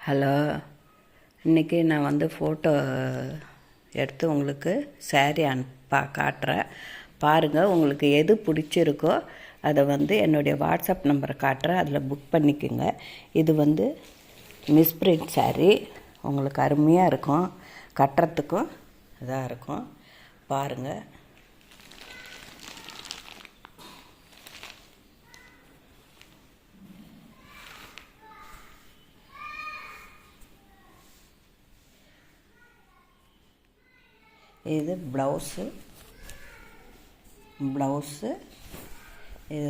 Hello, இன்றைக்கி நான் photo எடுத்து உங்களுக்கு சாரீ காட்டுறேன். பாருங்கள், உங்களுக்கு எது பிடிச்சிருக்கோ அதை என்னுடைய வாட்ஸ்அப் நம்பரை காட்டுறேன், அதில் புக் பண்ணிக்கோங்க. இது மிஸ்பிரிண்ட் சாரீ, உங்களுக்கு அருமையாக இருக்கும், கட்டுறதுக்கும் இதாக இருக்கும். பாருங்கள். இது ப்ளவுஸு. இது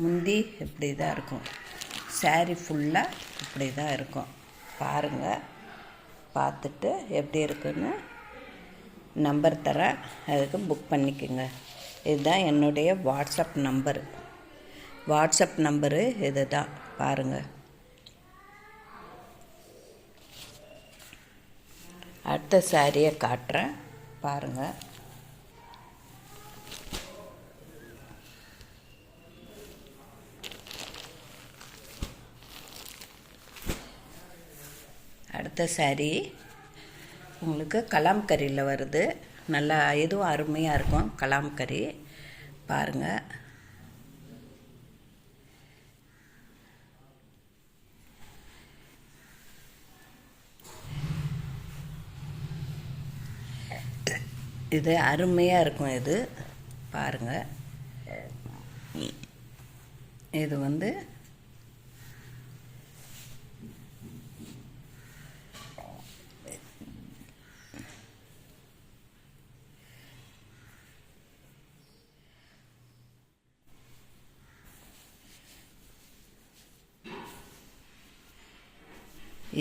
முந்தி இப்படி தான் இருக்கும். சாரீ ஃபுல்லாக இப்படி தான் இருக்கும். பாருங்கள், பார்த்துட்டு எப்படி இருக்குன்னு நம்பர் தரேன், அதுக்கு புக் பண்ணிக்கோங்க. இதுதான் என்னுடைய வாட்ஸ்அப் நம்பரு. இது தான் பாருங்கள். அடுத்த சாரியை காட்டுறேன், பாருங்கள். அடுத்த சாரி உங்களுக்கு கலாம்கரியில் வருது. நல்லா இதுவும் அருமையாக இருக்கும். கலாம்கரி பாருங்கள். இது அருமையாக இருக்கும். இது பாருங்கள்.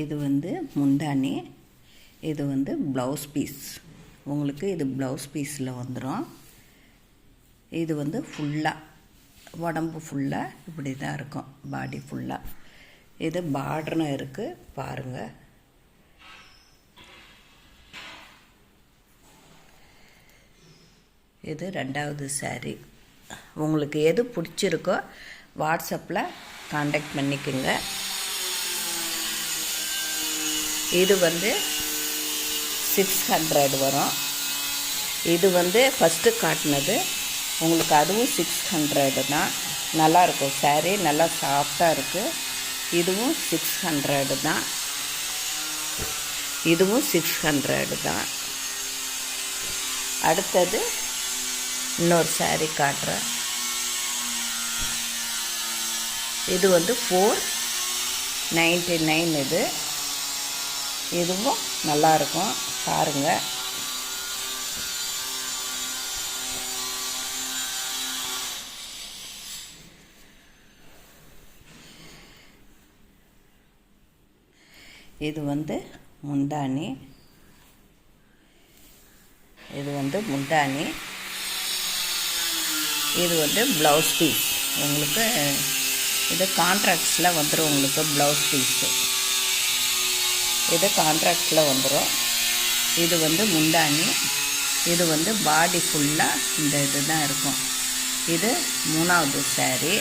இது முந்தானி. இது ப்ளவுஸ் பீஸ். உங்களுக்கு இது ப்ளவுஸ் பீஸில் வந்துடும். இது ஃபுல்லாக உடம்பு ஃபுல்லாக இப்படி தான் இருக்கும், பாடி ஃபுல்லாக. இது பார்டரும் இருக்குது, பாருங்கள். இது ரெண்டாவது சாரீ. உங்களுக்கு எது பிடிச்சிருக்கோ வாட்ஸ்அப்பில் காண்டாக்ட் பண்ணிக்கோங்க. இது 600 வரும். இது ஃபஸ்ட்டு காட்டினது உங்களுக்கு, அதுவும் 600 தான். நல்லாயிருக்கும் சாரீ, நல்லா சாஃப்டாக இருக்குது. இதுவும் 600 தான். இதுவும் 600 தான். அடுத்தது இன்னொரு சாரீ காட்டுறேன். இது 499. இதுவும் நல்லாயிருக்கும், பாருங்கள். இது முந்தானி. இது ப்ளவுஸ் பீஸ். உங்களுக்கு இது கான்ட்ராக்ட்ஸில் வந்துடும். உங்களுக்கு ப்ளவுஸ் பீஸு இது கான்ட்ராக்டில் வந்துடும். இது முந்தானி. இது பாடி ஃபுல்லாக இந்த இது தான் இருக்கும். இது மூணாவது சாரீ.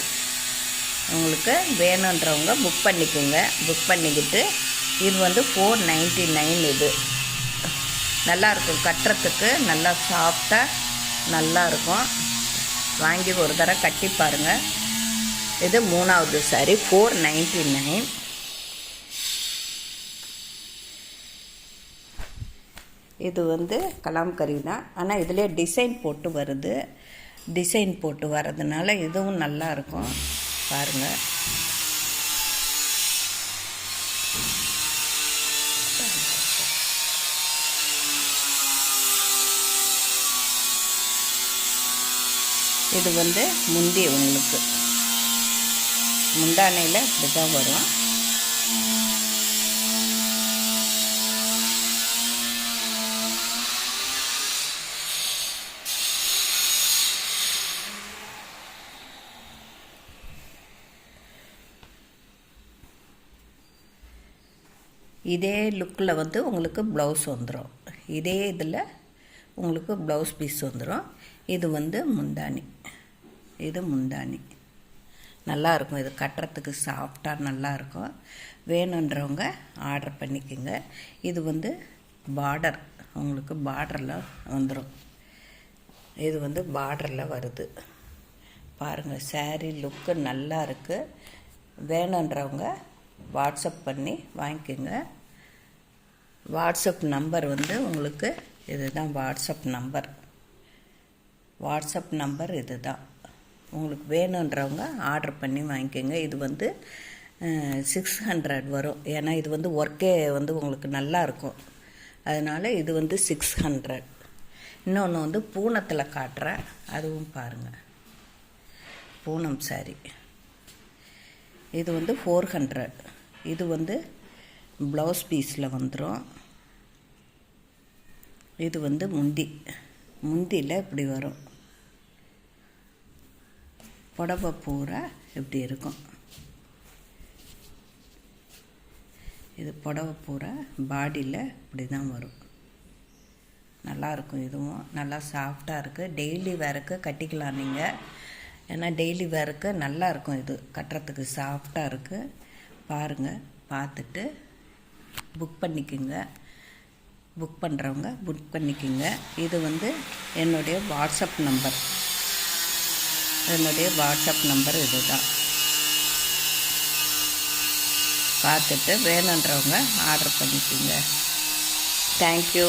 உங்களுக்கு வேணுன்றவங்க புக் பண்ணிக்கோங்க. புக் பண்ணிக்கிட்டு இது 499. இது நல்லாயிருக்கும், கட்டுறதுக்கு நல்லா சாஃப்டாக நல்லாயிருக்கும். வாங்கி ஒரு தடவை கட்டி பாருங்கள். இது மூணாவது சாரீ, 499. இது கலாம்கரி தான், ஆனால் இதிலே டிசைன் போட்டு வருது. டிசைன் போட்டு வர்றதுனால இதுவும் நல்லாயிருக்கும், பாருங்கள். இது முந்தி உங்களுக்கு முந்தானையில் இப்படி தான் வரும். இதே லுக்கில் உங்களுக்கு ப்ளவுஸ் வந்துடும். இதே இதில் உங்களுக்கு ப்ளவுஸ் பீஸ் வந்துடும். இது முந்தானி. இது முந்தானி நல்லாயிருக்கும். இது கட்டுறதுக்கு சாஃப்டாக நல்லாயிருக்கும். வேணுன்றவங்க ஆர்டர் பண்ணிக்கோங்க. இது வந்து பார்டர், உங்களுக்கு பார்டரில் வந்துடும். இது வந்து பார்டரில் வருது பாருங்கள். சாரீ லுக்கு நல்லா இருக்குது. வேணுன்றவங்க வாட்ஸ்அப் பண்ணி வாங்கிக்கோங்க. வாட்ஸ்அப் நம்பர் வந்து உங்களுக்கு இதுதான் வாட்ஸ்அப் நம்பர் இதுதான். உங்களுக்கு வேணுன்றவங்க ஆர்டர் பண்ணி வாங்கிக்கோங்க. இது வந்து 600 வரும். ஏன்னா இது வந்து ஒர்க்கே வந்து உங்களுக்கு நல்லா இருக்கும். அதனால் இது வந்து 600. இன்னொன்று வந்து பூனத்தில் காட்டுறேன், அதுவும் பாருங்கள். பூனம் சாரி இது வந்து 400. இது வந்து ப்ளவுஸ் பீஸில் வந்துடும். இது வந்து முந்தியில் இப்படி வரும். புடவை பூரா இப்படி இருக்கும். இது புடவை பூரா பாடியில் இப்படி தான் வரும். நல்லாயிருக்கும். இதுவும் நல்லா சாஃப்டாக இருக்குது. டெய்லி வேருக்கு கட்டிக்கலாம் நீங்கள். ஏன்னா டெய்லி வேருக்கு நல்லாயிருக்கும். இது கட்டுறதுக்கு சாஃப்டாக இருக்குது. பாருங்கள், பார்த்துட்டு புக் பண்ணிக்கோங்க. புக் பண்ணுறவங்க புக் பண்ணிக்கோங்க. இது வந்து என்னுடைய வாட்ஸ்அப் நம்பர் இதுதான். பார்த்துட்டு வேணுன்றவங்க ஆர்டர் பண்ணிக்கோங்க. தேங்க்யூ.